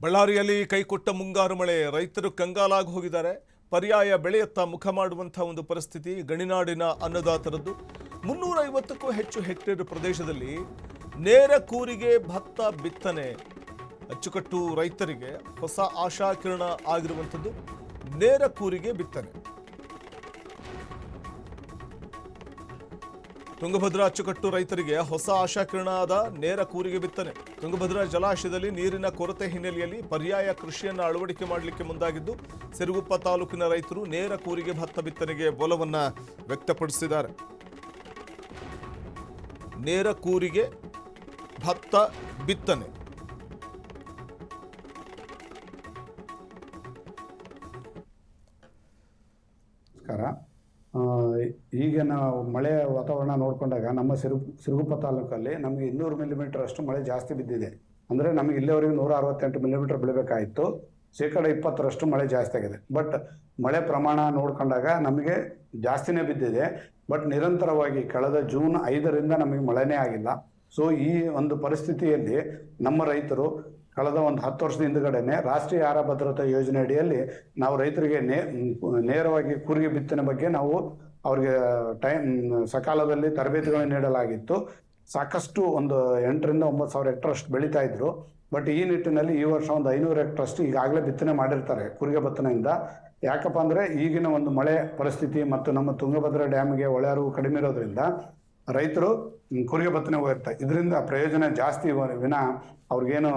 ಬಳ್ಳಾರಿಯಲ್ಲಿ ಕೈಕೊಟ್ಟ ಮುಂಗಾರು ಮಳೆ ರೈತರು ಕಂಗಾಲಾಗಿ ಹೋಗಿದ್ದಾರೆ. ಪರ್ಯಾಯ ಬೆಳೆಯತ್ತ ಮುಖ ಮಾಡುವಂತಹ ಒಂದು ಪರಿಸ್ಥಿತಿ ಗಣಿನಾಡಿನ ಅನ್ನದಾತರದ್ದು. 350ಕ್ಕೂ ಹೆಚ್ಚು ಹೆಕ್ಟೇರ್ ಪ್ರದೇಶದಲ್ಲಿ ನೇರ ಕೂರಿಗೆ ಭತ್ತ ಬಿತ್ತನೆ. ಅಚ್ಚುಕಟ್ಟು ರೈತರಿಗೆ ಹೊಸ ಆಶಾಕಿರಣ ಆಗಿರುವಂಥದ್ದು ನೇರ ಕೂರಿಗೆ ಬಿತ್ತನೆ. ತುಂಗಭದ್ರಾ ಅಚ್ಚುಕಟ್ಟು ರೈತರಿಗೆ ಹೊಸ ಆಶಾಕಿರಣದ ನೇರ ಕೂರಿಗೆ ಬಿತ್ತನೆ. ತುಂಗಭದ್ರಾ ಜಲಾಶಯದಲ್ಲಿ ನೀರಿನ ಕೊರತೆ ಹಿನ್ನೆಲೆಯಲ್ಲಿ ಪರ್ಯಾಯ ಕೃಷಿಯನ್ನು ಅಳವಡಿಕೆ ಮಾಡಲಿಕ್ಕೆ ಮುಂದಾಗಿದ್ದು ಸಿರುಗುಪ್ಪ ತಾಲೂಕಿನ ರೈತರು ನೇರ ಕೂರಿಗೆ ಭತ್ತ ಬಿತ್ತನೆಗೆ ಒಲವನ್ನ ವ್ಯಕ್ತಪಡಿಸಿದ್ದಾರೆ. ನೇರ ಕೂರಿಗೆ ಭತ್ತ ಬಿತ್ತನೆ. ಈಗ ನಾವು ಮಳೆ ವಾತಾವರಣ ನೋಡಿಕೊಂಡಾಗ ನಮ್ಮ ಸಿರುಗುಪ್ಪ ತಾಲೂಕಲ್ಲಿ ನಮಗೆ 200 ಮಿಲಿಮೀಟರ್ ಅಷ್ಟು ಮಳೆ ಜಾಸ್ತಿ ಬಿದ್ದಿದೆ. ಅಂದರೆ ನಮಗೆ ಇಲ್ಲಿವರೆಗೆ 168 ಮಿಲಿಮೀಟರ್ ಬೀಳಬೇಕಾಯಿತು. 20% ಮಳೆ ಜಾಸ್ತಿ ಆಗಿದೆ. ಬಟ್ ಮಳೆ ಪ್ರಮಾಣ ನೋಡ್ಕೊಂಡಾಗ ನಮಗೆ ಜಾಸ್ತಿನೇ ಬಿದ್ದಿದೆ. ಬಟ್ ನಿರಂತರವಾಗಿ ಕಳೆದ ಜೂನ್ 5ರಿಂದ ನಮಗೆ ಮಳೆನೇ ಆಗಿಲ್ಲ. ಸೊ ಈ ಒಂದು ಪರಿಸ್ಥಿತಿಯಲ್ಲಿ ನಮ್ಮ ರೈತರು ಕಳೆದ ಒಂದು 10 ವರ್ಷದ ಹಿಂದುಗಡೆನೆ ರಾಷ್ಟ್ರೀಯ ಆಹಾರ ಭದ್ರತಾ ಯೋಜನೆ ಅಡಿಯಲ್ಲಿ ನಾವು ರೈತರಿಗೆ ನೇರವಾಗಿ ಕೂರಿಗೆ ಬಿತ್ತನೆ ಬಗ್ಗೆ ನಾವು ಅವ್ರಿಗೆ ಸಕಾಲದಲ್ಲಿ ತರಬೇತಿಗಳನ್ನು ನೀಡಲಾಗಿತ್ತು. ಸಾಕಷ್ಟು ಒಂದು 8ರಿಂದ 9 ಸಾವಿರ ಹೆಕ್ಟರ್ ಅಷ್ಟು ಬೆಳೀತಾ ಇದ್ರು. ಬಟ್ ಈ ನಿಟ್ಟಿನಲ್ಲಿ ಈ ವರ್ಷ ಒಂದು 500 ಹೆಕ್ಟರ್ ಅಷ್ಟು ಈಗಾಗಲೇ ಬಿತ್ತನೆ ಮಾಡಿರ್ತಾರೆ ಕೂರಿಗೆ ಬಿತ್ತನೆಯಿಂದ. ಯಾಕಪ್ಪ ಅಂದರೆ ಈಗಿನ ಒಂದು ಮಳೆ ಪರಿಸ್ಥಿತಿ ಮತ್ತು ನಮ್ಮ ತುಂಗಭದ್ರಾ ಡ್ಯಾಮ್ಗೆ ಒಳ ಹರಿವು ಕಡಿಮೆ ಇರೋದ್ರಿಂದ ರೈತರು ಕೂರಿಗೆ ಬಿತ್ತನೆ ಹೋಗಿರ್ತಾರೆ. ಇದರಿಂದ ಪ್ರಯೋಜನ ಜಾಸ್ತಿ ವಿನ ಅವ್ರಿಗೇನು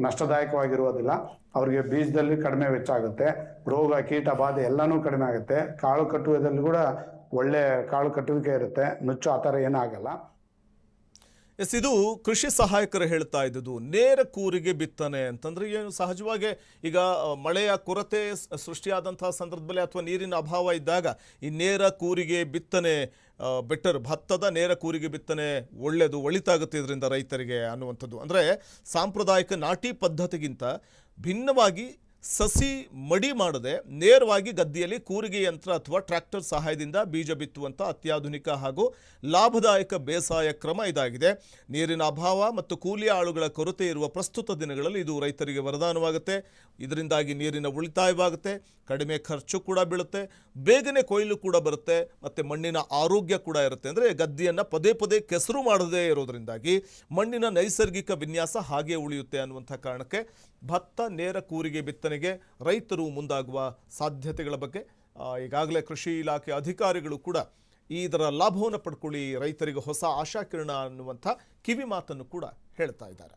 ನಷ್ಟದಾಯಕವಾಗಿರುವುದಿಲ್ಲ. ಅವ್ರಿಗೆ ಬೀಜದಲ್ಲಿ ಕಡಿಮೆ ವೆಚ್ಚ ಆಗುತ್ತೆ, ರೋಗ ಕೀಟ ಬಾಧೆ ಎಲ್ಲನೂ ಕಡಿಮೆ ಆಗುತ್ತೆ, ಕಾಳು ಕಟ್ಟುವುದಲ್ಲಿ ಕೂಡ ಒಳ್ಳೆ ಕಾಳು ಕಟ್ಟುವಿಕೆ ಇರುತ್ತೆ, ನುಚ್ಚು ಆ ಥರ ಏನಾಗಲ್ಲ. ಎಸ್, ಇದು ಕೃಷಿ ಸಹಾಯಕರು ಹೇಳ್ತಾ ಇದ್ದುದು ನೇರ ಕೂರಿಗೆ ಬಿತ್ತನೆ ಅಂತಂದ್ರೆ ಏನು. ಸಹಜವಾಗಿ ಈಗ ಮಳೆಯ ಕೊರತೆ ಸೃಷ್ಟಿಯಾದಂತಹ ಸಂದರ್ಭದಲ್ಲಿ ಅಥವಾ ನೀರಿನ ಅಭಾವ ಇದ್ದಾಗ ಈ ನೇರ ಕೂರಿಗೆ ಬಿತ್ತನೆ ಬೆಟರ್. ಭತ್ತದ ನೇರ ಕೂರಿಗೆ ಬಿತ್ತನೆ ಒಳ್ಳೆಯದು, ಒಳಿತಾಗುತ್ತೆ ಇದರಿಂದ ರೈತರಿಗೆ ಅನ್ನುವಂಥದ್ದು. ಅಂದರೆ ಸಾಂಪ್ರದಾಯಿಕ ನಾಟಿ ಪದ್ಧತಿಗಿಂತ ಭಿನ್ನವಾಗಿ ಸಸಿ ಮಡಿ ಮಾಡದೆ ನೇರವಾಗಿ ಗದ್ದೆಯಲ್ಲಿ ಕೂರಿಗೆ ಯಂತ್ರ ಅಥವಾ ಟ್ರ್ಯಾಕ್ಟರ್ ಸಹಾಯದಿಂದ ಬೀಜ ಬಿತ್ತುವಂಥ ಅತ್ಯಾಧುನಿಕ ಹಾಗೂ ಲಾಭದಾಯಕ ಬೇಸಾಯ ಕ್ರಮ ಇದಾಗಿದೆ. ನೀರಿನ ಅಭಾವ ಮತ್ತು ಕೂಲಿ ಆಳುಗಳ ಕೊರತೆ ಇರುವ ಪ್ರಸ್ತುತ ದಿನಗಳಲ್ಲಿ ಇದು ರೈತರಿಗೆ ವರದಾನವಾಗುತ್ತೆ. ಇದರಿಂದಾಗಿ ನೀರಿನ ಉಳಿತಾಯವಾಗುತ್ತೆ, ಕಡಿಮೆ ಖರ್ಚು ಕೂಡ ಬೀಳುತ್ತೆ, ಬೇಗನೆ ಕೊಯ್ಲು ಕೂಡ ಬರುತ್ತೆ, ಮತ್ತು ಮಣ್ಣಿನ ಆರೋಗ್ಯ ಕೂಡ ಇರುತ್ತೆ. ಅಂದರೆ ಗದ್ದೆಯನ್ನು ಪದೇ ಪದೇ ಕೆಸರು ಮಾಡದೇ ಇರೋದರಿಂದಾಗಿ ಮಣ್ಣಿನ ನೈಸರ್ಗಿಕ ವಿನ್ಯಾಸ ಹಾಗೆ ಉಳಿಯುತ್ತೆ ಅನ್ನುವಂಥ ಕಾರಣಕ್ಕೆ ಭತ್ತ ನೇರ ಕೂರಿಗೆ ಬಿತ್ತನೆಗೆ ರೈತರು ಮುಂದಾಗುವ ಸಾಧ್ಯತೆಗಳ ಬಗ್ಗೆ ಈಗಾಗಲೇ ಕೃಷಿ ಇಲಾಖೆ ಅಧಿಕಾರಿಗಳು ಕೂಡ ಇದರ ಲಾಭವನ್ನು ಪಡ್ಕೊಳ್ಳಿ, ರೈತರಿಗೆ ಹೊಸ ಆಶಾಕಿರಣ ಅನ್ನುವಂಥ ಕಿವಿ ಮಾತನ್ನು ಕೂಡ ಹೇಳ್ತಾ ಇದ್ದಾರೆ.